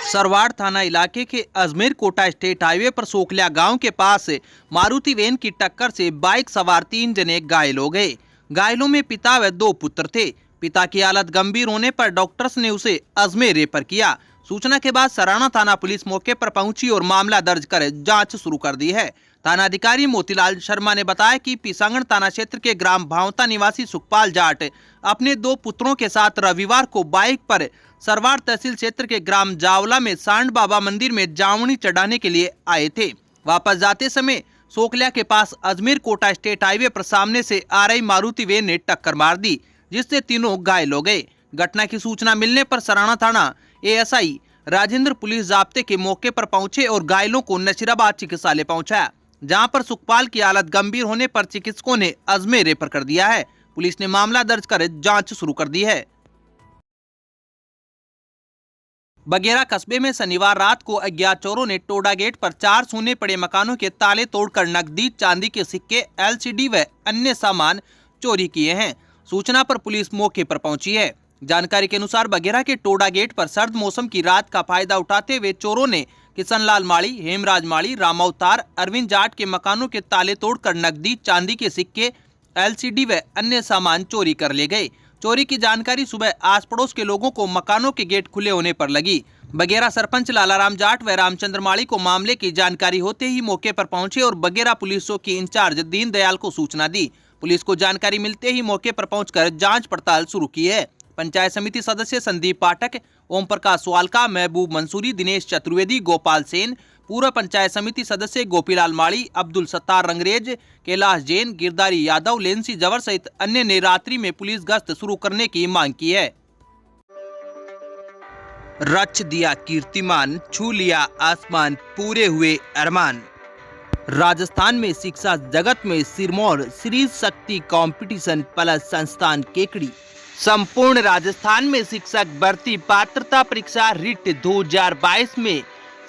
सरवाड़ थाना इलाके के अजमेर कोटा स्टेट हाईवे पर सोखलिया गांव के पास मारुति वैन की टक्कर से बाइक सवार 3 जने घायल हो गए। घायलों में पिता व 2 पुत्र थे। पिता की हालत गंभीर होने पर डॉक्टर्स ने उसे अजमेर रेफर किया। सूचना के बाद सराना थाना पुलिस मौके पर पहुंची और मामला दर्ज कर जांच शुरू कर दी है। थाना अधिकारी मोतीलाल शर्मा ने बताया कि पिसांगण थाना क्षेत्र के ग्राम भावता निवासी सुखपाल जाट अपने 2 पुत्रों के साथ रविवार को बाइक पर सरवाड़ तहसील क्षेत्र के ग्राम जावला में सांड बाबा मंदिर में जावनी चढ़ाने के लिए आए थे। वापस जाते समय सोखलिया के पास अजमेर कोटा स्टेट हाईवे पर सामने से आ रही मारुति वैन ने टक्कर मार दी, जिससे तीनों घायल हो गए। घटना की सूचना मिलने पर सराना थाना एएसआई राजेंद्र पुलिस जाब्ते के मौके पर पहुंचे और घायलों को नशीराबाद चिकित्सालय पहुंचाया, जहां पर सुखपाल की हालत गंभीर होने पर चिकित्सकों ने अजमेर रेफर कर दिया है। पुलिस ने मामला दर्ज कर जांच शुरू कर दी है। बगेरा कस्बे में शनिवार रात को अज्ञात चोरों ने टोडा गेट पर 4 सूने पड़े मकानों के ताले तोड़कर नकदी, चांदी के सिक्के, एलसीडी व अन्य सामान चोरी किए हैं। सूचना पर पुलिस मौके पर पहुंची है। जानकारी के अनुसार बगेरा के टोडा गेट पर सर्द मौसम की रात का फायदा उठाते हुए चोरों ने किशनलाल माड़ी, हेमराज माड़ी, रामावतार, अरविंद जाट के मकानों के ताले तोड़कर नकदी, चांदी के सिक्के, एलसीडी व अन्य सामान चोरी कर ले गए। चोरी की जानकारी सुबह आस पड़ोस के लोगों को मकानों के गेट खुले होने पर लगी। बगेरा सरपंच लालाराम जाट व रामचंद्र माड़ी को मामले की जानकारी होते ही मौके पर पहुंचे और बगेरा पुलिस चौकी इंचार्ज दीनदयाल को सूचना दी। पुलिस को जानकारी मिलते ही मौके पर पहुंचकर जांच पड़ताल शुरू की है। पंचायत समिति सदस्य संदीप पाठक, ओम प्रकाश स्वालका, महबूब मंसूरी, दिनेश चतुर्वेदी, गोपाल सेन, पूर्व पंचायत समिति सदस्य गोपीलाल माड़ी, अब्दुल सत्तार रंगरेज, कैलाश जैन, गिरधारी यादव, लेंसी जवर सहित अन्य ने रात्रि में पुलिस गश्त शुरू करने की मांग की है। रच दिया कीर्तिमान, छू लिया आसमान, पूरे हुए अरमान। राजस्थान में शिक्षा जगत में सिरमौर श्री शक्ति कंपटीशन प्लस संस्थान केकड़ी। संपूर्ण राजस्थान में शिक्षक भर्ती पात्रता परीक्षा रिट 2022 में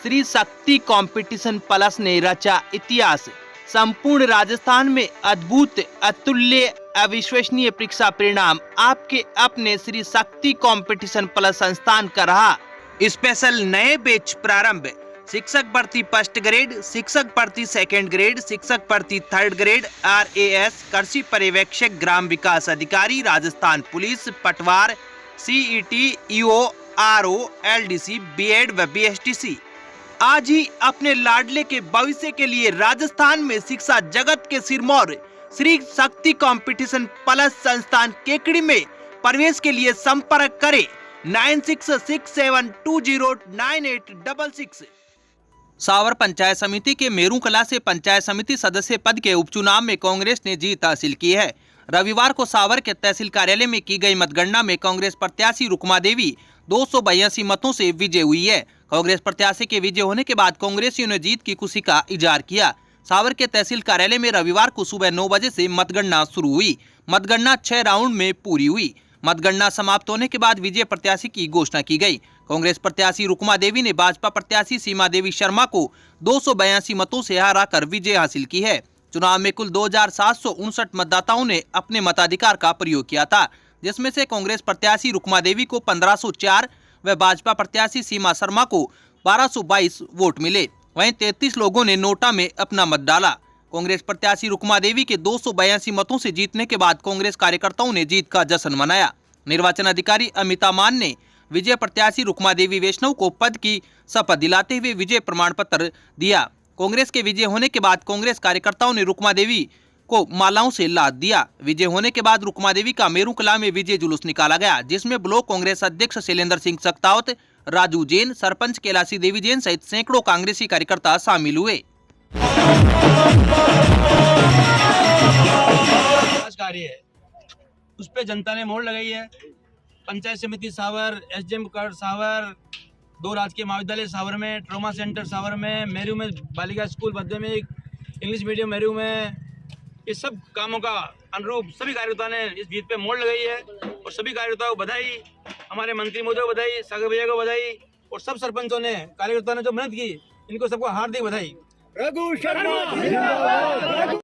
श्री शक्ति कंपटीशन प्लस ने रचा इतिहास। संपूर्ण राजस्थान में अद्भुत, अतुल्य, अविश्वसनीय परीक्षा परिणाम आपके अपने श्री शक्ति कंपटीशन प्लस संस्थान का रहा। स्पेशल नए बैच प्रारंभ। शिक्षक भर्ती फर्स्ट ग्रेड, शिक्षक भर्ती सेकंड ग्रेड, शिक्षक भर्ती थर्ड ग्रेड, RAS, कृषि पर्यवेक्षक, ग्राम विकास अधिकारी, राजस्थान पुलिस, पटवार, CET, EO, RO, LDC, BEd व BSTC। आज ही अपने लाडले के भविष्य के लिए राजस्थान में शिक्षा जगत के सिरमौर श्री शक्ति कंपटीशन प्लस संस्थान केकड़ी में प्रवेश के लिए संपर्क करें 9667209866। सावर पंचायत समिति के मेरू कला से पंचायत समिति सदस्य पद के उपचुनाव में कांग्रेस ने जीत हासिल की है। रविवार को सावर के तहसील कार्यालय में की गई मतगणना में कांग्रेस प्रत्याशी रुकमा देवी 282 मतों से विजय हुई है। कांग्रेस प्रत्याशी के विजय होने के बाद कांग्रेसियों ने जीत की खुशी का इजहार किया। सावर के तहसील कार्यालय में रविवार को सुबह 9 बजे से मतगणना शुरू हुई। मतगणना 6 राउंड में पूरी हुई। मतगणना समाप्त होने के बाद विजय प्रत्याशी की घोषणा की गई। कांग्रेस प्रत्याशी रुकमा देवी ने भाजपा प्रत्याशी सीमा देवी शर्मा को 282 मतों से हराकर विजय हासिल की है। चुनाव में कुल 2759 मतदाताओं ने अपने मताधिकार का प्रयोग किया था, जिसमें से कांग्रेस प्रत्याशी रुकमा देवी को 1504 व भाजपा प्रत्याशी सीमा शर्मा को 1222 वोट मिले। वहीं 33 लोगों ने नोटा में अपना मत डाला। कांग्रेस प्रत्याशी रुकमा देवी के 282 मतों से जीतने के बाद कांग्रेस कार्यकर्ताओं ने जीत का जश्न मनाया। निर्वाचन अधिकारी अमिता मान ने विजय प्रत्याशी रुकमा देवी वैष्णव को पद की शपथ दिलाते हुए विजय प्रमाण पत्र दिया। कांग्रेस के विजय होने के बाद कांग्रेस कार्यकर्ताओं ने रुकमा देवी को मालाओं से लाद दिया। विजय होने के बाद रुकमा देवी का मेरू कला में विजय जुलूस निकाला गया, जिसमें ब्लॉक कांग्रेस अध्यक्ष शैलेंद्र सिंह सख्तावत, राजू जैन, सरपंच कैलाशी देवी जैन सहित सैकड़ों कांग्रेसी कार्यकर्ता शामिल हुए। कार्य है उस पे जनता ने मोहर लगाई है। पंचायत समिति सावर, SDM कार्ड सावर, 2 राजकीय महाविद्यालय सावर में, ट्रॉमा सेंटर सावर में, मेरू में बालिका स्कूल माध्यमिक, इंग्लिश मीडियम मेरू में, ये सब कामों का अनुरूप सभी कार्यकर्ताओं ने इस जीत पे मोहर लगाई है। और सभी कार्यकर्ताओं को बधाई, हमारे मंत्री महोदय को बधाई, सागर भैया को बधाई और सब सरपंचों ने, कार्यकर्ताओं ने जो मेहनत की, इनको सबको हार्दिक बधाई। रघु शर्मा।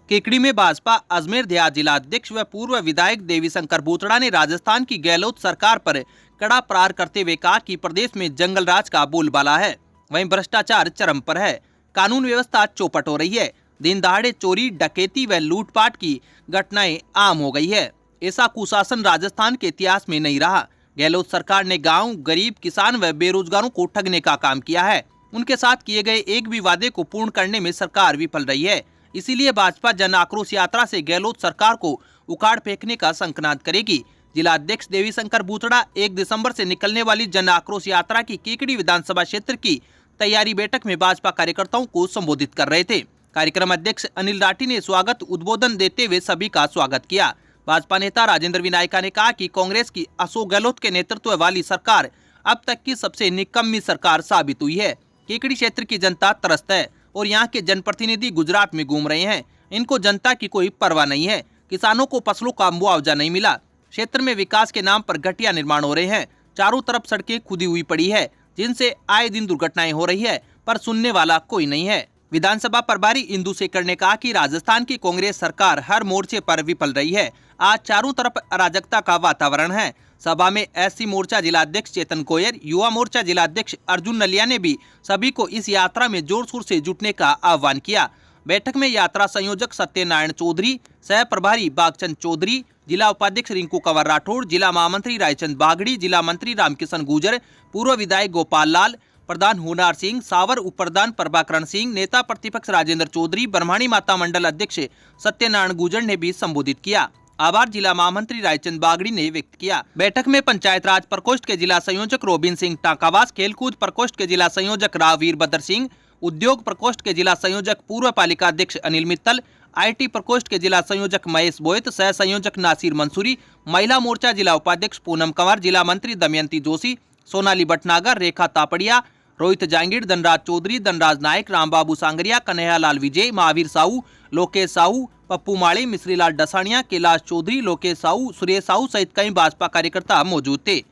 केकड़ी में भाजपा अजमेर देहात जिला अध्यक्ष व पूर्व विधायक देवी शंकर बोतड़ा ने राजस्थान की गहलोत सरकार पर कड़ा प्रहार करते हुए कहा कि प्रदेश में जंगल राज का बोलबाला है, वहीं भ्रष्टाचार चरम पर है, कानून व्यवस्था चौपट हो रही है, दिन दहाड़े चोरी, डकैती व लूटपाट की घटनाएं आम हो गई है। ऐसा कुशासन राजस्थान के इतिहास में नहीं रहा। गहलोत सरकार ने गांव, गरीब, किसान व बेरोजगारों को ठगने का काम किया है। उनके साथ किए गए एक भी वादे को पूर्ण करने में सरकार विफल रही है। इसीलिए भाजपा जन आक्रोश यात्रा से गहलोत सरकार को उखाड़ फेंकने का संकनाद करेगी। जिला अध्यक्ष देवी शंकर बूथड़ा 1 दिसंबर से निकलने वाली जन आक्रोश यात्रा की केकड़ी विधानसभा क्षेत्र की तैयारी बैठक में भाजपा कार्यकर्ताओं को संबोधित कर रहे थे। कार्यक्रम अध्यक्ष अनिल राठी ने स्वागत उद्बोधन देते हुए सभी का स्वागत किया। भाजपा नेता राजेंद्र विनायका ने कहा कि कांग्रेस की अशोक गहलोत के नेतृत्व वाली सरकार अब तक की सबसे निकम्मी सरकार साबित हुई है। केकड़ी क्षेत्र की जनता त्रस्त है और यहाँ के जनप्रतिनिधि गुजरात में घूम रहे हैं। इनको जनता की कोई परवाह नहीं है। किसानों को फसलों का मुआवजा नहीं मिला। क्षेत्र में विकास के नाम पर घटिया निर्माण हो रहे हैं। चारों तरफ सड़कें खुदी हुई पड़ी है, जिनसे आए दिन दुर्घटनाएं हो रही है, पर सुनने वाला कोई नहीं है। विधानसभा प्रभारी इंदु शेखर ने कहा कि राजस्थान की कांग्रेस सरकार हर मोर्चे पर विफल रही है। आज चारों तरफ अराजकता का वातावरण है। सभा में एससी मोर्चा जिला अध्यक्ष चेतन कोयर, युवा मोर्चा जिला अध्यक्ष अर्जुन नलिया ने भी सभी को इस यात्रा में जोर शोर से जुटने का आह्वान किया। बैठक में यात्रा संयोजक सत्यनारायण चौधरी, सह प्रभारी बागचंद चौधरी, जिला उपाध्यक्ष रिंकू कंवर राठौड़, जिला महामंत्री रायचंद बागड़ी, जिला मंत्री रामकिशन गुर्जर, पूर्व विधायक गोपाल लाल, प्रधान हुनार सिंह सावर, उप प्रधान प्रभाकरण सिंह, नेता प्रतिपक्ष राजेंद्र चौधरी, ब्रह्माणी माता मंडल अध्यक्ष सत्यनारायण गुर्जर ने भी संबोधित किया। आभार जिला महामंत्री रायचंद बागड़ी ने व्यक्त किया। बैठक में पंचायत राज प्रकोष्ठ के जिला संयोजक रोबिन सिंह टाकावास, खेलकूद प्रकोष्ठ के जिला संयोजक राव वीरभद्र सिंह, उद्योग प्रकोष्ठ के जिला संयोजक पूर्व पालिका अध्यक्ष अनिल मित्तल, आईटी प्रकोष्ठ के जिला संयोजक महेश बोयत, सह संयोजक नासिर मंसूरी, महिला मोर्चा जिला उपाध्यक्ष पूनम कंवर, जिला मंत्री दमयंती जोशी, सोनाली भटनागर, रेखा तापड़िया, रोहित जांगीर, धनराज चौधरी, धनराज नायक, रामबाबू सांगरिया, कन्हैयालाल विजय, महावीर साहू, लोकेश साहू, पप्पू माड़ी, मिश्रीलाल डसानिया, कैलाश चौधरी, लोकेश साहू, सुरेश साहू सहित कई भाजपा कार्यकर्ता मौजूद थे।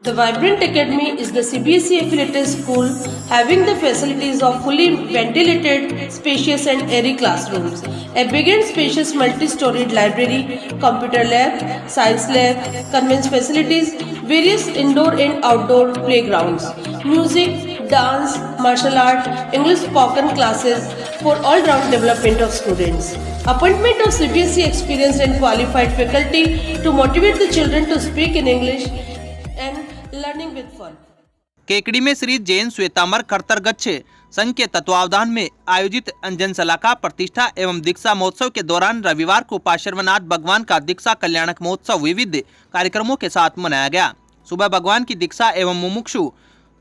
The Vibrant Academy is the CBSE affiliated school having the facilities of fully ventilated, spacious and airy classrooms, a big and spacious multi-storied library, computer lab, science lab, convent facilities, various indoor and outdoor playgrounds, music, dance, martial art, English spoken classes for all-round development of students. Appointment of CBSE experienced and qualified faculty to motivate the children to speak in English and learning with fun. Kekri में श्री जैन श्वेतांबर खरतरगच्छ संघ के तत्वावधान में आयोजित अंजन सलाका प्रतिष्ठा एवं दीक्षा महोत्सव के दौरान रविवार को पार्श्वनाथ भगवान का दीक्षा कल्याणक महोत्सव विविध कार्यक्रमों के साथ मनाया गया। सुबह भगवान की दीक्षा एवं मुमुक्षु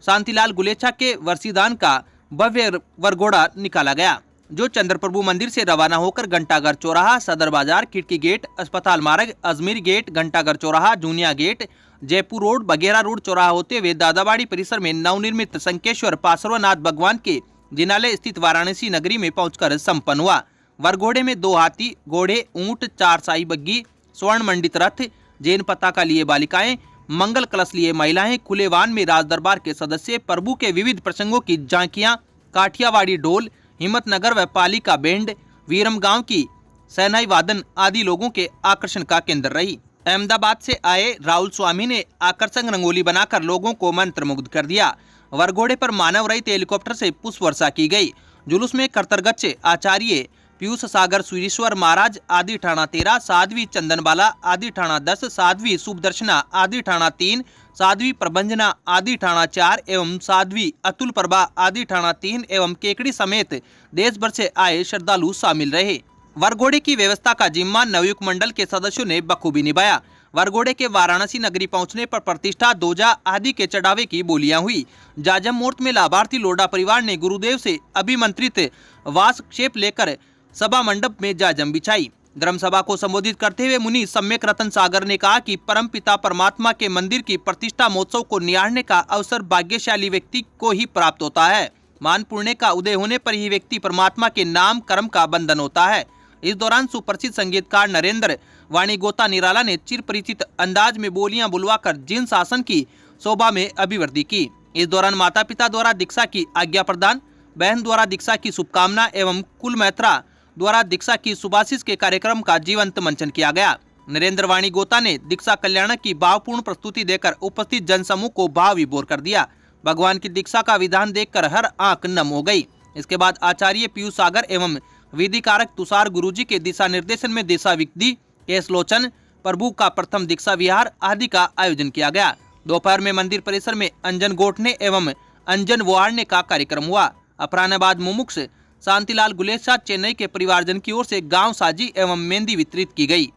शांतिलाल गुलेचा के वर्षीदान का भव्य वरघोड़ा निकाला गया, जो चंद्रप्रभु मंदिर से रवाना होकर घंटाघर चौराहा, सदर बाजार, खिड़की गेट, अस्पताल मार्ग, अजमेर गेट, घंटाघर चौराहा, Juniya gate, Jaipur road, Baghera road चौराहा होते हुए दादाबाड़ी परिसर में नवनिर्मित संकेश्वर पार्श्वनाथ भगवान के जिनालय स्थित वाराणसी नगरी में पहुंचकर संपन्न हुआ। वरघोड़े में 2 हाथी, घोड़े, ऊंट, 4 शाही बग्गी, स्वर्ण मंडित रथ, जैन पताका लिए बालिकाएं, मंगल कलश लिए महिलाएं, खुले वाहन में राज दरबार के सदस्य, प्रभु के विविध प्रसंगों की झांकियां, काठियावाड़ी ढोल, हिम्मतनगर व पाली का बैंड, वीरम गांव की सेनाई वादन आदि लोगों के आकर्षण का केंद्र रही। अहमदाबाद से आए राहुल स्वामी ने आकर्षक रंगोली बनाकर लोगों को मंत्रमुग्ध कर दिया। वरघोड़े पर मानव रहित हेलीकॉप्टर से पुष्प वर्षा की गई। जुलूस में खरतरगच्छ आचार्य पीयूष सागर सुरेश्वर महाराज आदि ठाणा 13, साध्वी चंदनबाला आदि ठाणा 10, साध्वी शुभदर्शना आदि ठाणा 3, साध्वी प्रबंजना आदि ठाणा 4 एवं साध्वी अतुल प्रभा आदि ठाणा 3 एवं केकड़ी समेत देश भर से आए श्रद्धालु शामिल रहे। वरघोड़े की व्यवस्था का जिम्मा नवयुक्त मंडल के सदस्यों ने बखूबी निभाया। वरघोड़े के वाराणसी नगरी पहुंचने पर प्रतिष्ठा, दोजा आदि के चढ़ावे की बोलियां हुई। जाजम मुहूर्त में लाभार्थी लोढ़ा परिवार ने गुरुदेव से अभिमंत्रित वास क्षेप लेकर सभा मंडप में जाजम बिछाई। धर्म सभा को संबोधित करते हुए मुनि सम्यक रतन सागर ने कहा कि परम पिता परमात्मा के मंदिर की प्रतिष्ठा महोत्सव को निहारने का अवसर भाग्यशाली व्यक्ति को ही प्राप्त होता है। मान पुण्य का उदय होने पर ही व्यक्ति परमात्मा के नाम कर्म का बंधन होता है। इस दौरान सुप्रसिद्ध संगीतकार नरेंद्र वाणी गोता निराला ने चिर परिचित अंदाज में बोलियां बुलवाकर जिन शासन की शोभा में अभिवृद्धि की। इस दौरान माता पिता द्वारा दीक्षा की आज्ञा प्रदान, बहन द्वारा दीक्षा की शुभकामना एवं कुल मैत्रा द्वारा दीक्षा की सुभाषिष के कार्यक्रम का जीवंत मंचन किया गया। नरेंद्र वाणी गोता ने दीक्षा कल्याणक की भावपूर्ण प्रस्तुति देकर उपस्थित जनसमूह को भाव विभोर कर दिया। भगवान की दीक्षा का विधान देखकर हर आंख नम हो गई। इसके बाद आचार्य पीयूष सागर एवं विधिकारक तुषार गुरुजी के दिशा निर्देशन में दिशा विधि, केश लोचन, प्रभु का प्रथम दीक्षा विहार आदि का आयोजन किया गया। दोपहर में मंदिर परिसर में अंजन गोठने एवं अंजन वोहारने का कार्यक्रम हुआ। अपराह्न बाद मुमुक्ष शांतिलाल गुलेशा चेन्नई के परिवारजन की ओर से गांव साजी एवं मेहंदी वितरित की गई।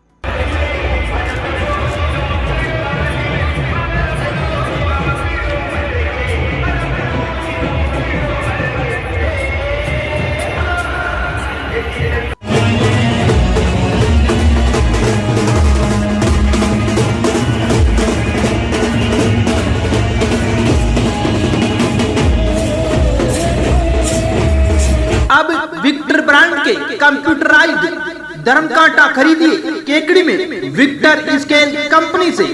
अब विक्टर ब्रांड के कंप्यूटराइज्ड धर्म कांटा खरीदिए केकड़ी में। विक्टर स्केल कंपनी से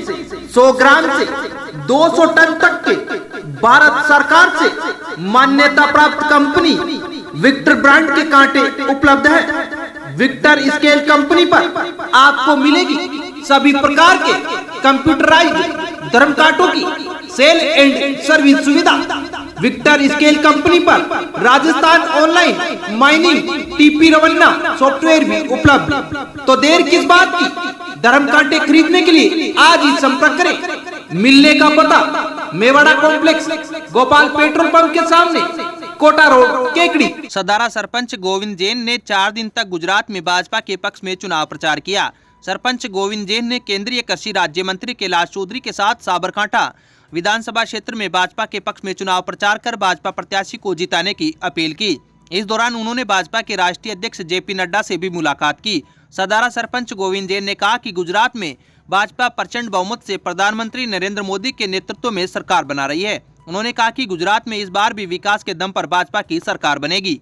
100 ग्राम से 200 टन तक के भारत सरकार से मान्यता प्राप्त कंपनी विक्टर ब्रांड के कांटे उपलब्ध है। विक्टर स्केल कंपनी पर आपको मिलेगी सभी प्रकार के कंप्यूटराइज्ड धर्म कांटों की सेल एंड सर्विस सुविधा। विक्टर स्केल कंपनी पर Rajasthan online mining TP Revanna software भी उपलब्ध। तो देर किस बात की, धर्म कांटे खरीदने के लिए आज ही संपर्क करें। मिलने का पता Mewada complex, Gopal petrol pump के सामने, कोटा रोड, केकड़ी। सदारा सरपंच गोविंद जैन ने 4 दिन तक गुजरात में भाजपा के पक्ष में चुनाव प्रचार किया। सरपंच गोविंद जैन ने केंद्रीय कृषि राज्य मंत्री कैलाश चौधरी के साथ साबरकांठा विधानसभा क्षेत्र में भाजपा के पक्ष में चुनाव प्रचार कर भाजपा प्रत्याशी को जिताने की अपील की। इस दौरान उन्होंने भाजपा के राष्ट्रीय अध्यक्ष जेपी नड्डा से भी मुलाकात की। सदारा सरपंच गोविंद जैन ने कहा कि गुजरात में भाजपा प्रचंड बहुमत से प्रधानमंत्री नरेंद्र मोदी के नेतृत्व में सरकार बना रही है। उन्होंने कहा कि गुजरात में इस बार भी विकास के दम पर भाजपा की सरकार बनेगी।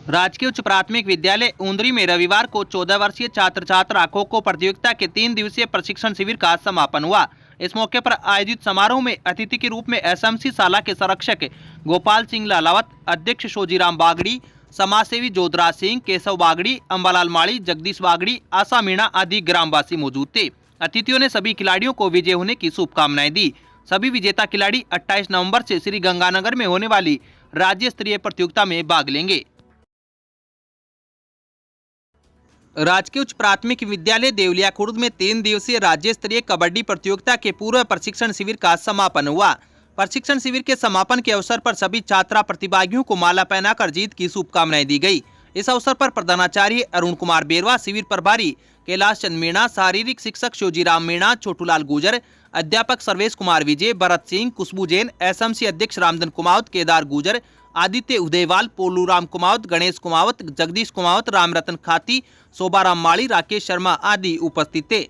राजकीय उच्च प्राथमिक विद्यालय ऊंदरी में रविवार को 14 वर्षीय छात्र छात्रा खो खो प्रतियोगिता के 3 दिवसीय प्रशिक्षण शिविर का समापन हुआ। इस मौके पर आयोजित समारोह में अतिथि के रूप में एसएमसी शाला के संरक्षक गोपाल सिंह लालावत, अध्यक्ष शोजीराम बागड़ी, समाजसेवी जोधराज सिंह, केशव बागड़ी, अंबालाल माड़ी, जगदीश बागड़ी, आशा मीणा आदि ग्रामवासी मौजूद थे। अतिथियों ने सभी खिलाड़ियों को विजय होने की शुभकामनाएं दी। सभी विजेता खिलाड़ी 28 नवंबर से श्री गंगानगर में होने वाली राज्य स्तरीय प्रतियोगिता में भाग लेंगे। राजकीय उच्च प्राथमिक विद्यालय देवलिया खुर्द में 3 दिवसीय राज्य स्तरीय कबड्डी प्रतियोगिता के पूर्व प्रशिक्षण शिविर का समापन हुआ। प्रशिक्षण शिविर के समापन के अवसर पर सभी छात्रा प्रतिभागियों को माला पहनाकर जीत की शुभकामनाएं दी गई। इस अवसर पर प्रधानाचार्य अरुण कुमार बेरवा, शिविर प्रभारी कैलाश चंद मीणा, शारीरिक शिक्षक शोजीराम मीणा, छोटूलाल गुजर, अध्यापक सर्वेश कुमार विजय, भरत सिंह, खुशबू जैन, एसएमसी अध्यक्ष रामधन कुमावत, केदार गुजर, आदित्य उदयवाल, पोलूराम कुमावत, गणेश कुमावत, जगदीश कुमावत, रामरतन खाती, शोभाराम माड़ी, राकेश शर्मा आदि उपस्थित थे।